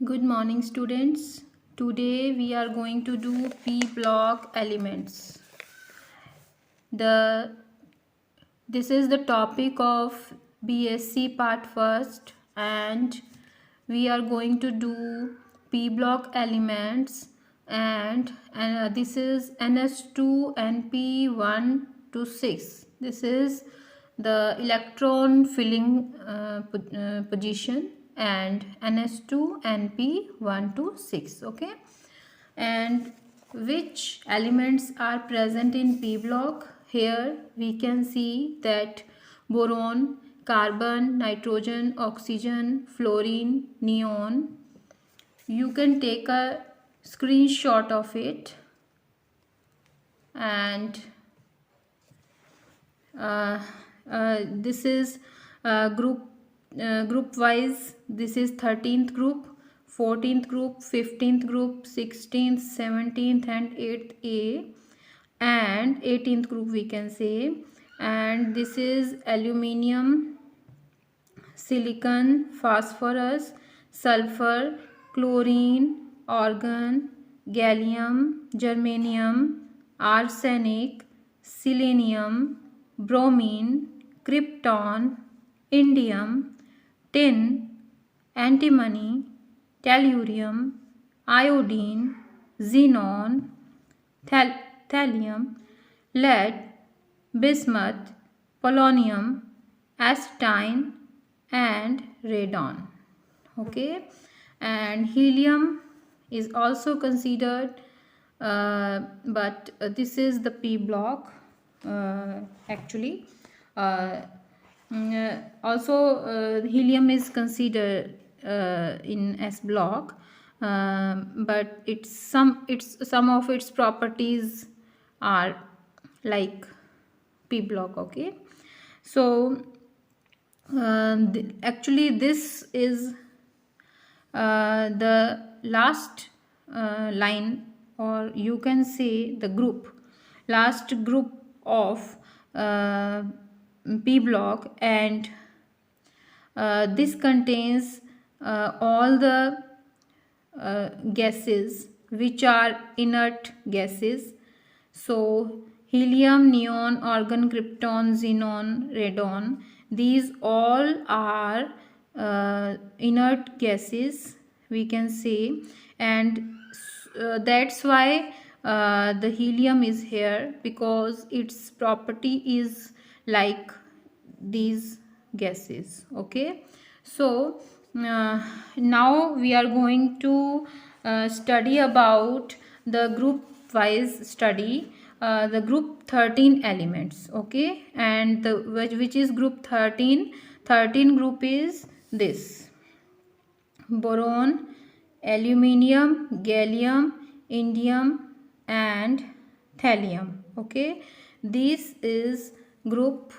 Good morning, students. Today we are going to do P block elements. This is the topic of BSc part first, and we are going to do P block elements, and this is NS2 and P1 to 6. This is the electron filling position, and NS2 and P1 to 6. Okay, and which elements are present in P block? Here we can see that boron, carbon, nitrogen, oxygen, fluorine, neon. You can take a screenshot of it, and this is group wise. This is 13th group, 14th group, 15th group, 16th, 17th and 8th A, and 18th group we can say. And this is aluminium, silicon, phosphorus, sulfur, chlorine, argon, gallium, germanium, arsenic, selenium, bromine, krypton, indium, tin, antimony, tellurium, iodine, xenon, thallium, lead, bismuth, polonium, acetine and radon. Okay, and helium is also considered, but this is the P block actually. Also helium is considered in S block, but some of its properties are like P block. Okay, so actually this is the last line, or you can say the last group of P block, and this contains all the gases which are inert gases. So helium, neon, argon, krypton, xenon, radon, these all are inert gases we can say, and that's why the helium is here, because its property is like these gases. Okay, so now we are going to study about the group wise study, the group 13 elements. Okay, and which is group 13 group is this: boron, aluminium, gallium, indium and thallium. Okay, this is group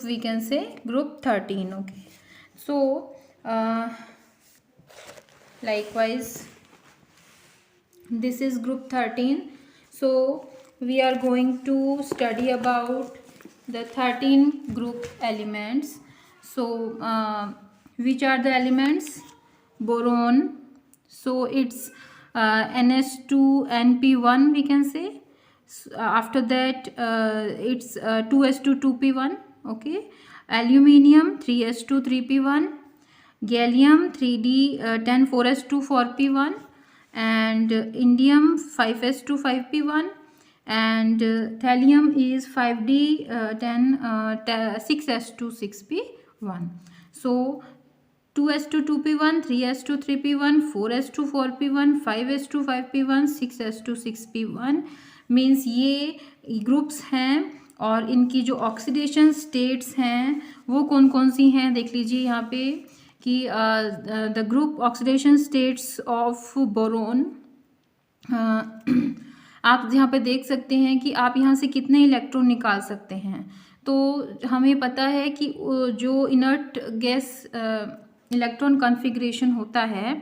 we can say group 13. Okay, so likewise this is group 13. So we are going to study about the 13 group elements. So which are the elements? Boron, so it's NS2 NP1 we can say. After that it's 2s2 2p1. Okay, aluminium 3s2 3p1, gallium 3d 10 4s2 4p1, and indium 5s2 5p1, and thallium is 5d 10 6s2 6p1. So 2s2 2p1, 3s2 3p1, 4s2 4p1, 5s2 5p1, 6s2 6p1 means ये groups हैं, और इनकी जो oxidation states हैं वो कौन कौन सी हैं देख लीजिए यहाँ पे कि the group oxidation states of boron, आप यहाँ पे देख सकते हैं कि आप यहाँ से कितने इलेक्ट्रॉन निकाल सकते हैं। तो हमें पता है कि जो इनर्ट गैस इलेक्ट्रॉन कॉन्फ़िगरेशन होता है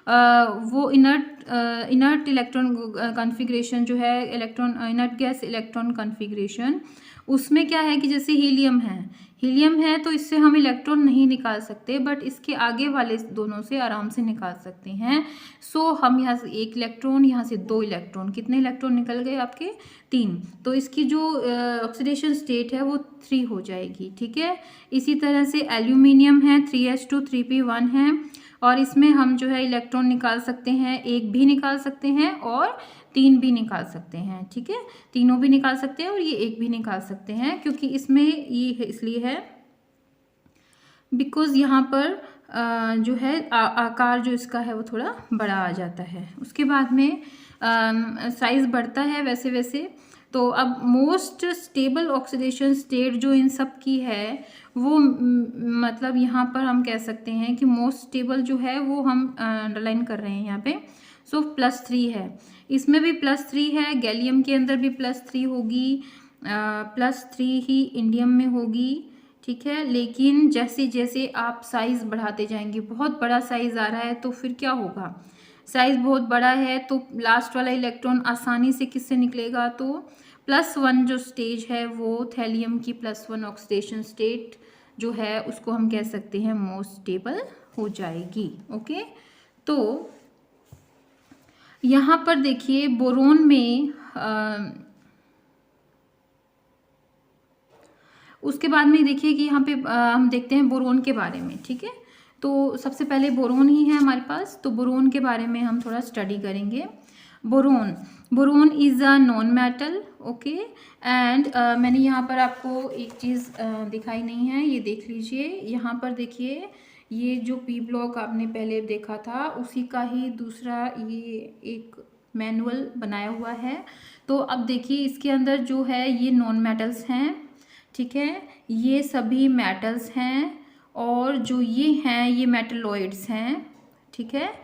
वो इनर्ट इलेक्ट्रॉन कॉन्फ़िगरेशन जो है, इनर्ट गैस इलेक्ट्रॉन कॉन्फ़िगरेशन, उसमें क्या है कि जैसे हीलियम है, हीलियम है तो इससे हम इलेक्ट्रॉन नहीं निकाल सकते, बट इसके आगे वाले दोनों से आराम से निकाल सकते हैं। सो हम यहाँ से 1 इलेक्ट्रॉन, यहाँ से 2 इलेक्ट्रॉन, कितने इलेक्ट्रॉन निकल गए आपके? 3। तो इसकी जो ऑक्सीडेशन स्टेट है वो 3 हो जाएगी, ठीक है। इसी तरह से एल्यूमिनियम है 3s2 3p1 है, और इसमें हम जो है इलेक्ट्रॉन निकाल सकते हैं, 1 भी निकाल सकते हैं और 3 भी निकाल सकते हैं, ठीक है। तीनों भी निकाल सकते हैं और ये 1 भी निकाल सकते हैं, क्योंकि इसमें ये इसलिए है बिकॉज यहाँ पर जो है आकार जो इसका है वो थोड़ा बड़ा आ जाता है। उसके बाद में साइज़ बढ़ता है वैसे वैसे। तो अब मोस्ट स्टेबल ऑक्सीडेशन स्टेट जो इन सब की है वो मतलब यहाँ पर हम कह सकते हैं कि मोस्ट स्टेबल जो है वो हम अंडरलाइन कर रहे हैं यहाँ पे। सो +3 है, इसमें भी +3 है, गैलियम के अंदर भी +3 होगी, +3 ही इंडियम में होगी, ठीक है। लेकिन जैसे जैसे आप साइज़ बढ़ाते जाएंगे, बहुत बड़ा साइज़ आ रहा है तो फिर क्या होगा? साइज़ बहुत बड़ा है तो लास्ट वाला इलेक्ट्रॉन आसानी से किससे निकलेगा? तो +1 जो स्टेज है वो थैलियम की +1 ऑक्सीडेशन स्टेट जो है उसको हम कह सकते हैं मोस्ट स्टेबल हो जाएगी। ओके, तो यहाँ पर देखिए बोरोन में उसके बाद में देखिए कि यहाँ पे हम देखते हैं बोरोन के बारे में, ठीक है। तो सबसे पहले बोरोन ही है हमारे पास, तो बोरोन के बारे में हम थोड़ा स्टडी करेंगे। Boron is a non metal, okay. And मैंने यहाँ पर आपको एक चीज़ दिखाई नहीं है, ये देख लीजिए। यहाँ पर देखिए ये जो पी ब्लॉक आपने पहले देखा था उसी का ही दूसरा ये एक मैनुअल बनाया हुआ है। तो अब देखिए इसके अंदर जो है ये नॉन मेटल्स हैं, ठीक है। ये सभी मेटल्स हैं और जो ये हैं ये मेटलॉइड्स हैं, ठीक है।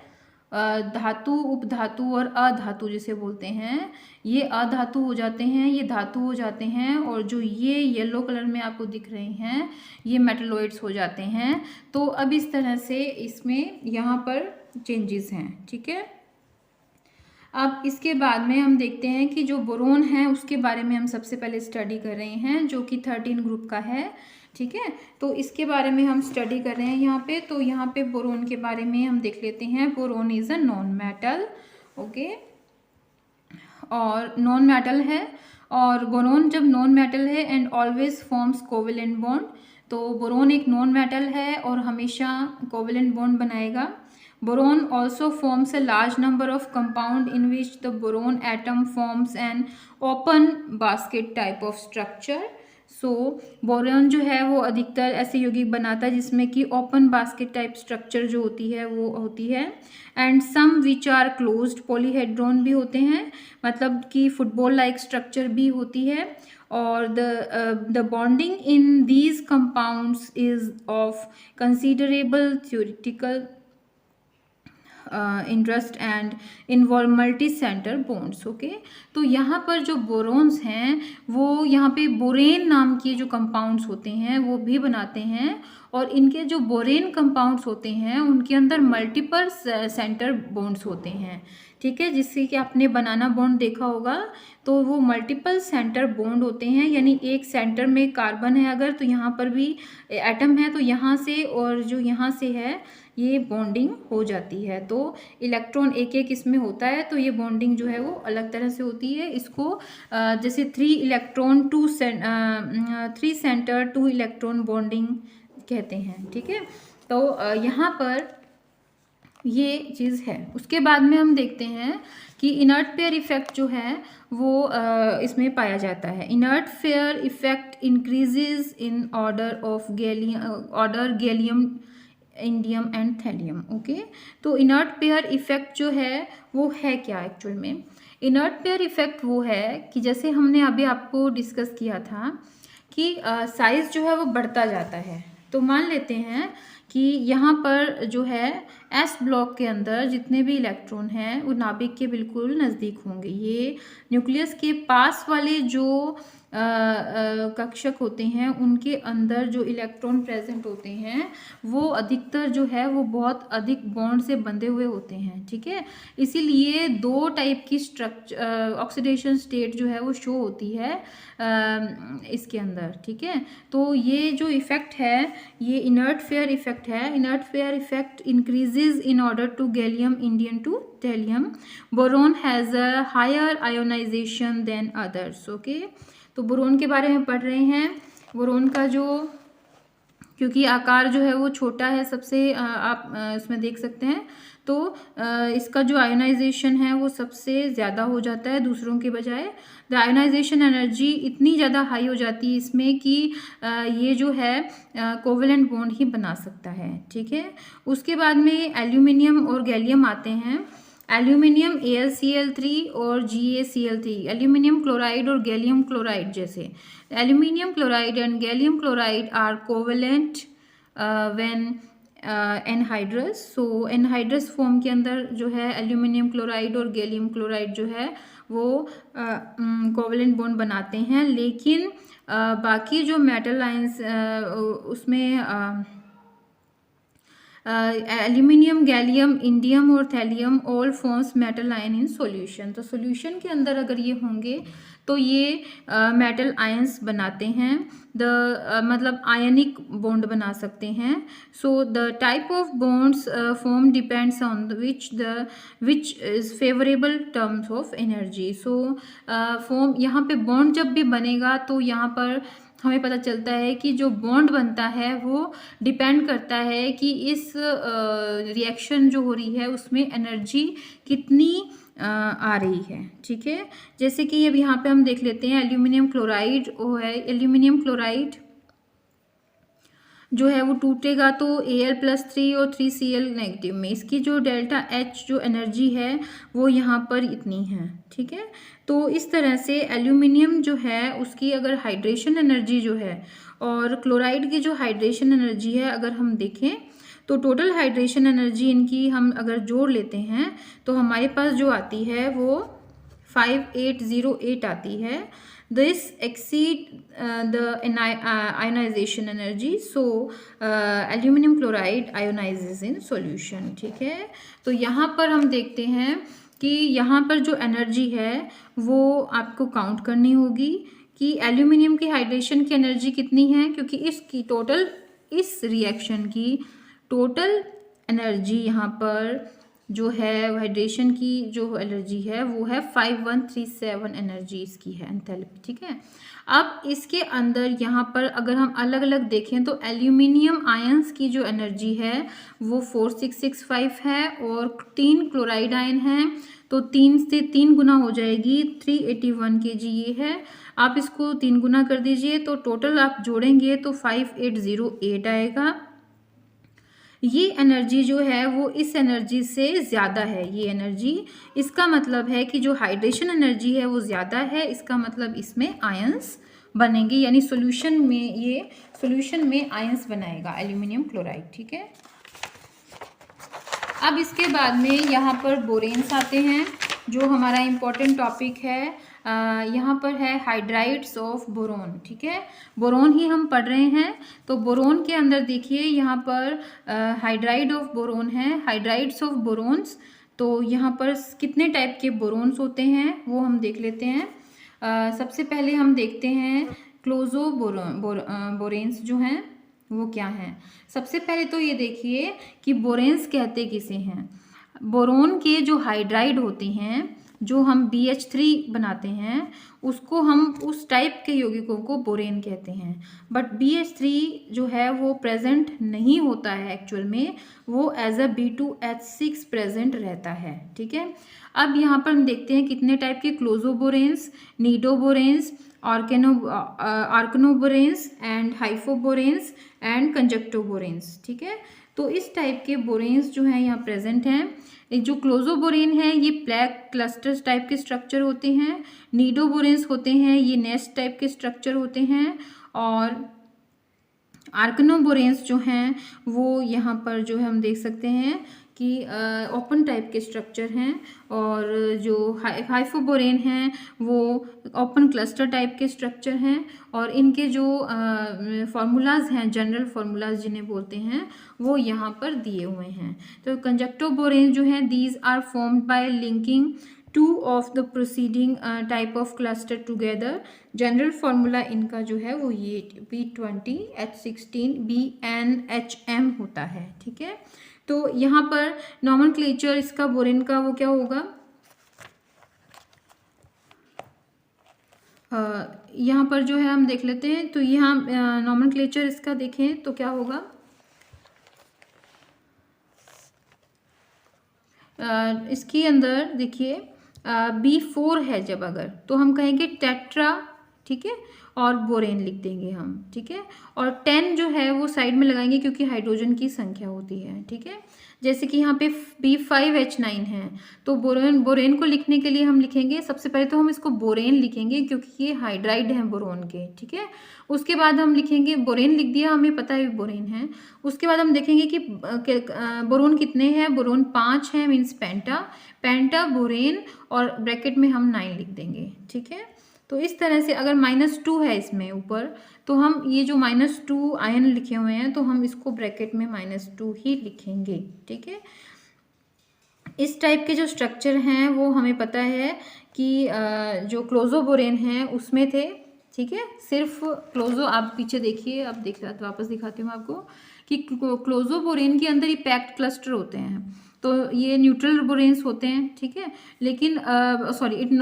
धातु, उपधातु और अधातु जिसे बोलते हैं, ये अधातु हो जाते हैं, ये धातु हो जाते हैं, और जो ये येलो कलर में आपको दिख रहे हैं ये मेटलॉइड्स हो जाते हैं। तो अब इस तरह से इसमें यहाँ पर चेंजेस हैं, ठीक है। अब इसके बाद में हम देखते हैं कि जो बोरोन है उसके बारे में हम सबसे पहले स्टडी कर रहे हैं, जो कि 13 ग्रुप का है, ठीक है। तो इसके बारे में हम स्टडी कर रहे हैं यहाँ पे। तो यहाँ पे बोरोन के बारे में हम देख लेते हैं। Boron is a non metal, okay, और नॉन मेटल है। और बोरोन जब नॉन मेटल है and always forms covalent bond, तो बोरोन एक नॉन मेटल है और हमेशा कोवेलेंट बॉन्ड बनाएगा। Boron also forms a large number of compound in which the boron atom forms an open basket type of structure. So boron जो है वो अधिकतर ऐसे यौगिक बनाता है जिसमें कि ओपन बास्केट टाइप स्ट्रक्चर जो होती है वो होती है। And some which are closed polyhedron भी होते हैं, मतलब कि फुटबॉल लाइक स्ट्रक्चर भी होती है। और the bonding in these compounds is of considerable theoretical interest and involve multi centre bonds, okay. तो यहाँ पर जो बोरोन्स हैं वो यहाँ पे बोरेन नाम के जो कंपाउंड्स होते हैं वो भी बनाते हैं, और इनके जो बोरेन कंपाउंड्स होते हैं उनके अंदर मल्टीपल सेंटर बॉन्ड्स होते हैं, ठीक है। जिससे कि आपने बनाना बॉन्ड देखा होगा, तो वो मल्टीपल सेंटर बॉन्ड होते हैं, यानी एक सेंटर में कार्बन है अगर तो यहाँ पर भी एटम है, तो यहाँ से और जो यहाँ से है ये बॉन्डिंग हो जाती है। तो इलेक्ट्रॉन एक एक इसमें होता है, तो ये बॉन्डिंग जो है वो अलग तरह से होती है। इसको जैसे 3 सेंटर 2 इलेक्ट्रॉन बॉन्डिंग कहते हैं, ठीक है। तो यहाँ पर ये चीज़ है। उसके बाद में हम देखते हैं कि इनर्ट पेयर इफेक्ट जो है वो इसमें पाया जाता है। Inert pair effect increases in order gallium, indium and thallium, okay. तो इनर्ट पेयर इफेक्ट जो है वो है क्या एक्चुअल में? इनर्ट पेयर इफेक्ट वो है कि जैसे हमने अभी आपको डिस्कस किया था कि साइज जो है वो बढ़ता जाता है। तो मान लेते हैं कि यहाँ पर जो है एस ब्लॉक के अंदर जितने भी इलेक्ट्रॉन हैं वो नाभिक के बिल्कुल नज़दीक होंगे। ये न्यूक्लियस के पास वाले जो कक्षक होते हैं उनके अंदर जो इलेक्ट्रॉन प्रेजेंट होते हैं वो अधिकतर जो है वो बहुत अधिक बॉन्ड से बंधे हुए होते हैं, ठीक है। इसीलिए दो टाइप की स्ट्रक्चर ऑक्सीडेशन स्टेट जो है वो शो होती है इसके अंदर, ठीक है। तो ये जो इफेक्ट है ये इनर्ट फेयर इफेक्ट है। Inert pair effect increases in order to gallium indium to thallium. Boron has a higher ionisation than others, okay. तो बोरोन के बारे में पढ़ रहे हैं। बोरोन का जो क्योंकि आकार जो है वो छोटा है सबसे, आप इसमें देख सकते हैं, तो इसका जो आयोनाइजेशन है वो सबसे ज़्यादा हो जाता है दूसरों के बजाय। द आयोनाइजेशन एनर्जी इतनी ज़्यादा हाई हो जाती है इसमें कि ये जो है कोवेलेंट बॉन्ड ही बना सकता है, ठीक है। उसके बाद में एल्यूमिनियम और गैलियम आते हैं। एल्यूमिनियम AlCl3 और GaCl3, एल्यूमिनियम क्लोराइड और गैलियम क्लोराइड जैसे। Aluminium chloride and gallium chloride are covalent when anhydrous. So anhydrous form के अंदर जो है एल्यूमिनियम क्लोराइड और गैलियम क्लोराइड जो है वो कोवेलेंट बॉन्ड बनाते हैं। लेकिन बाकी जो मेटल आयंस उसमें एल्यूमिनियम, गैलियम, इंडियम और thallium all forms metal ion in solution. तो सॉल्यूशन के अंदर अगर ये होंगे तो ये मेटल आयंस बनाते हैं। मतलब आयनिक बॉन्ड बना सकते हैं। So the type of bonds form depends on which is favourable terms of energy. So form यहाँ पे बॉन्ड जब भी बनेगा तो यहाँ पर हमें पता चलता है कि जो बॉन्ड बनता है वो डिपेंड करता है कि इस रिएक्शन जो हो रही है उसमें एनर्जी कितनी आ रही है, ठीक है। जैसे कि अब यहाँ पे हम देख लेते हैं एल्यूमिनियम क्लोराइड वो है, एल्यूमिनियम क्लोराइड जो है वो टूटेगा तो Al+3 और 3Cl नेगेटिव में, इसकी जो डेल्टा H जो एनर्जी है वो यहाँ पर इतनी है, ठीक है। तो इस तरह से एल्यूमिनियम जो है उसकी अगर हाइड्रेशन एनर्जी जो है और क्लोराइड की जो हाइड्रेशन एनर्जी है अगर हम देखें तो टोटल हाइड्रेशन एनर्जी इनकी हम अगर जोड़ लेते हैं तो हमारे पास जो आती है वो 5808 आती है। This exceed the ionization energy, so aluminum chloride ionizes in solution, ठीक है। तो यहाँ पर हम देखते हैं कि यहाँ पर जो एनर्जी है वो आपको काउंट करनी होगी कि एल्यूमिनियम की हाइड्रेशन की एनर्जी कितनी है, क्योंकि इसकी टोटल इस रिएक्शन की टोटल एनर्जी यहाँ पर जो है हाइड्रेशन की जो एनर्जी है वो है 5137 एनर्जी इसकी है एंथैल्पी, ठीक है। अब इसके अंदर यहाँ पर अगर हम अलग अलग देखें तो एल्यूमिनियम आयंस की जो एनर्जी है वो 4665 है और 3 क्लोराइड आयन हैं तो 3 से 3 गुना हो जाएगी, 381 kg ये है। आप इसको 3 गुना कर दीजिए तो टोटल आप जोड़ेंगे तो 5808 आएगा। ये एनर्जी जो है वो इस एनर्जी से ज़्यादा है, ये एनर्जी, इसका मतलब है कि जो हाइड्रेशन एनर्जी है वो ज़्यादा है, इसका मतलब इसमें आयंस बनेंगे, यानी सॉल्यूशन में ये सॉल्यूशन में आयंस बनाएगा एल्यूमिनियम क्लोराइड, ठीक है। अब इसके बाद में यहाँ पर बोरेन्स आते हैं जो हमारा इम्पोर्टेंट टॉपिक है। यहाँ पर है हाइड्राइड्स ऑफ बोरोन, ठीक है। बोरोन ही हम पढ़ रहे हैं तो बोरोन के अंदर देखिए यहाँ पर हाइड्राइड ऑफ बोरोन है, हाइड्राइड्स ऑफ बोरोन्स। तो यहाँ पर कितने टाइप के बोरोन्स होते हैं वो हम देख लेते हैं। सबसे पहले हम देखते हैं क्लोजो बोरेन्स जो हैं वो क्या हैं। सबसे पहले तो ये देखिए कि बोरेन्स कहते किसे हैं। बोरोन के जो हाइड्राइड होते हैं जो हम BH3 बनाते हैं उसको हम उस टाइप के यौगिकों को बोरेन कहते हैं। बट BH3 जो है वो प्रेजेंट नहीं होता है एक्चुअल में, वो एज अ B2H6 प्रेजेंट रहता है, ठीक है। अब यहाँ पर हम देखते हैं कितने टाइप के क्लोजोबोरेन्स, नीडोबोरेन्स, आर्कनोबोरेन्स एंड हाइफोबोरेन्स एंड कंजक्टोबोरेन्स, ठीक है। तो इस टाइप के बोरेन्स जो हैं यहाँ प्रेजेंट हैं। जो क्लोजोबोरेन है ये ब्लैक क्लस्टर्स टाइप के स्ट्रक्चर होते हैं, नीडोबोरेन्स होते हैं ये नेस्ट टाइप के स्ट्रक्चर होते हैं, और आर्कनोबोरेन्स जो हैं वो यहाँ पर जो है हम देख सकते हैं कि ओपन टाइप के स्ट्रक्चर हैं और जो हाइफोबोरेन हैं वो ओपन क्लस्टर टाइप के स्ट्रक्चर हैं और इनके जो फार्मूलाज हैं, जनरल फार्मूलाज जिन्हें बोलते हैं, वो यहाँ पर दिए हुए हैं। तो कंजक्टोबोरेन जो हैं, these are formed by linking two of the proceeding type of cluster together. General formula इनका जो है वो ये B20H16 BnHm होता है। ठीक है, तो यहाँ पर नॉमेनक्लेचर इसका बोरेन का वो क्या होगा, यहाँ पर जो है हम देख लेते हैं। तो यहाँ नॉमेनक्लेचर इसका देखें तो क्या होगा, इसके अंदर देखिए B4 है जब अगर, तो हम कहेंगे टेट्रा, ठीक है, और बोरेन लिख देंगे हम। ठीक है, और 10 जो है वो साइड में लगाएंगे क्योंकि हाइड्रोजन की संख्या होती है। ठीक है, जैसे कि यहाँ पे B5H9 है, तो बोरेन को लिखने के लिए हम लिखेंगे, सबसे पहले तो हम इसको बोरेन लिखेंगे क्योंकि ये हाइड्राइड हैं बोरोन के। ठीक है, उसके बाद हम लिखेंगे, बोरेन लिख दिया, हमें पता है बोरेन है। उसके बाद हम देखेंगे कि बोरोन कितने हैं, बोरोन 5 है, मीन्स पेंटा बोरेन, और ब्रैकेट में हम 9 लिख देंगे। ठीक है, तो इस तरह से अगर -2 है इसमें ऊपर, तो हम ये जो -2 आयन लिखे हुए हैं तो हम इसको ब्रैकेट में -2 ही लिखेंगे। ठीक है, इस टाइप के जो स्ट्रक्चर हैं वो हमें पता है कि जो क्लोजोबोरेन है उसमें थे। ठीक है, सिर्फ क्लोजो, आप पीछे देखिए, आप वापस दिखाती हूँ आपको कि क्लोजोबोरेन के अंदर ये पैक्ड क्लस्टर होते हैं, तो ये न्यूट्रल बोरेन्स होते हैं। ठीक है, लेकिन sorry, it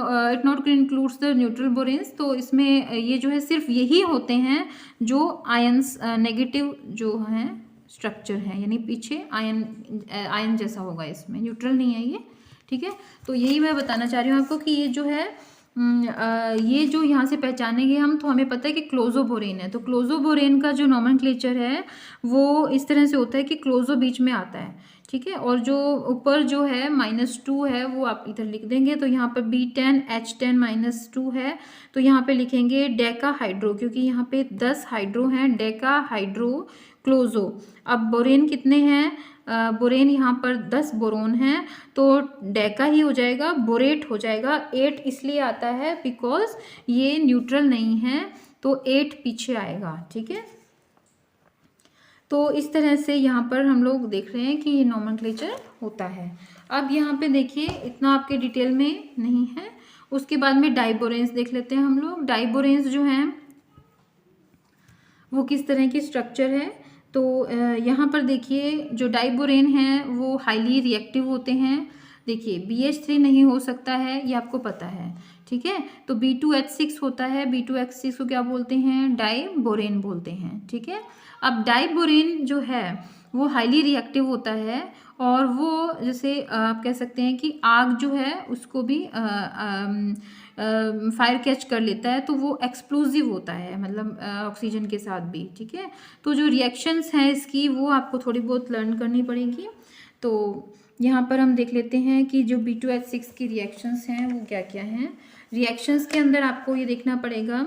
not includes the neutral बोरेन्स, तो इसमें ये जो है सिर्फ यही होते हैं जो आयंस नेगेटिव जो हैं स्ट्रक्चर है, यानी पीछे आयन जैसा होगा, इसमें न्यूट्रल नहीं है ये। ठीक है, तो यही मैं बताना चाह रही हूँ आपको कि ये जो है ये जो यहाँ से पहचानेंगे हम, तो हमें पता है कि क्लोजोबोरेन है, तो क्लोजोबोरेन का जो नॉमेनक्लेचर है वो इस तरह से होता है कि क्लोजो बीच में आता है। ठीक है, और जो ऊपर जो है -2 है वो आप इधर लिख देंगे, तो यहाँ पर B10H10 -2 है, तो यहाँ पे लिखेंगे डेका हाइड्रो, क्योंकि यहाँ पे 10 हाइड्रो हैं, डेका हाइड्रो क्लोजो। अब बोरेन कितने हैं, बोरेन यहाँ पर 10 बोरोन हैं, तो डेका ही हो जाएगा, बोरेट हो जाएगा। 8 इसलिए आता है बिकॉज ये न्यूट्रल नहीं है, तो 8 पीछे आएगा। ठीक है, तो इस तरह से यहाँ पर हम लोग देख रहे हैं कि ये नॉमेनक्लेचर होता है। अब यहाँ पे देखिए, इतना आपके डिटेल में नहीं है। उसके बाद में डाइबोरेन्स देख लेते हैं हम लोग। डाइबोरेन्स जो हैं वो किस तरह की स्ट्रक्चर है, तो यहाँ पर देखिए जो डाइबोरेन हैं वो हाईली रिएक्टिव होते हैं। देखिए BH3 नहीं हो सकता है, ये आपको पता है। ठीक है, तो B2H6 होता है, B2H6 को क्या बोलते हैं, डाइबोरेन बोलते हैं। ठीक है, अब डाइबोरेन जो है वो हाईली रिएक्टिव होता है, और वो जैसे आप कह सकते हैं कि आग जो है उसको भी फायर कैच कर लेता है, तो वो एक्सप्लोजिव होता है, मतलब ऑक्सीजन के साथ भी। ठीक है, तो जो रिएक्शंस हैं इसकी वो आपको थोड़ी बहुत लर्न करनी पड़ेगी। तो यहाँ पर हम देख लेते हैं कि जो B2H6 की रिएक्शंस हैं वो क्या क्या हैं। रिएक्शंस के अंदर आपको ये देखना पड़ेगा,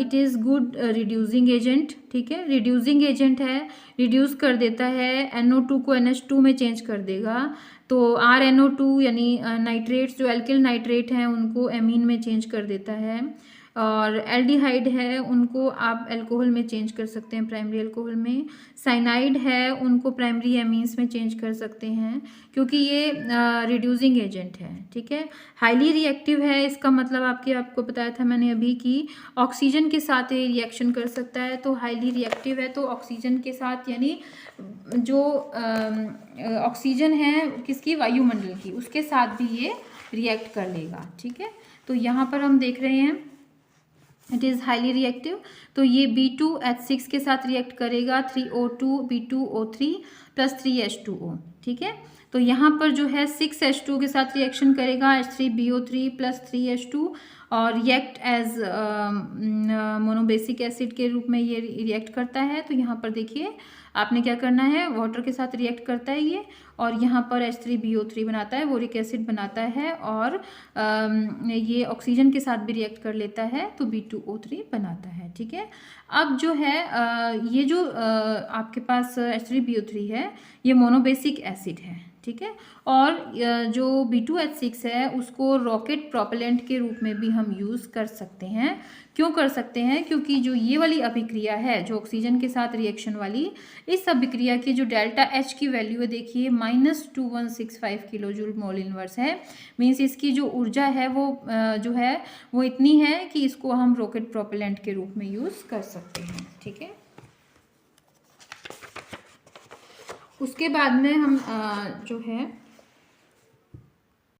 it is good reducing agent. ठीक है, रिड्यूसिंग एजेंट है, रिड्यूस कर देता है, NO2 को NH2 में चेंज कर देगा, तो RNO2 यानी नाइट्रेट्स जो एल्किल नाइट्रेट हैं उनको एमीन में चेंज कर देता है, और एल्डिहाइड है उनको आप अल्कोहल में चेंज कर सकते हैं, प्राइमरी अल्कोहल में। साइनाइड है उनको प्राइमरी एमीन्स में चेंज कर सकते हैं, क्योंकि ये रिड्यूसिंग एजेंट है। ठीक है, हाईली रिएक्टिव है, इसका मतलब आपको बताया था मैंने अभी कि ऑक्सीजन के साथ ये रिएक्शन कर सकता है, तो हाईली रिएक्टिव है, तो ऑक्सीजन के साथ, यानी जो ऑक्सीजन है किसकी, वायुमंडल की, उसके साथ भी ये रिएक्ट कर लेगा। ठीक है, तो यहाँ पर हम देख रहे हैं इट इज़ हाईली रिएक्टिव, तो ये B2H6 के साथ रिएक्ट करेगा, 3O2 B2O3 + 3H2O। ठीक है, तो यहाँ पर जो है 6H2 के साथ रिएक्शन करेगा, H3BO3 + 3H2, और रिएक्ट एज मोनोबेसिक एसिड के रूप में ये रिएक्ट करता है। तो यहाँ पर देखिए आपने क्या करना है, वाटर के साथ रिएक्ट करता है ये, और यहाँ पर H3BO3 बनाता है, बोरिक एसिड बनाता है, और ये ऑक्सीजन के साथ भी रिएक्ट कर लेता है तो B2O3 बनाता है। ठीक है, अब जो है ये जो आपके पास H3BO3 है ये मोनोबेसिक एसिड है। ठीक है, और जो B2H6 है उसको रॉकेट प्रोपेलेंट के रूप में भी हम यूज़ कर सकते हैं। क्यों कर सकते हैं, क्योंकि जो ये वाली अभिक्रिया है जो ऑक्सीजन के साथ रिएक्शन वाली, इस अभिक्रिया की जो डेल्टा H की वैल्यू है देखिए -2165 किलो जूल मोल इनवर्स है। मीन्स इसकी जो ऊर्जा है वो जो है वो इतनी है कि इसको हम रॉकेट प्रोपेलेंट के रूप में यूज़ कर सकते हैं। ठीक है, उसके बाद में हम जो है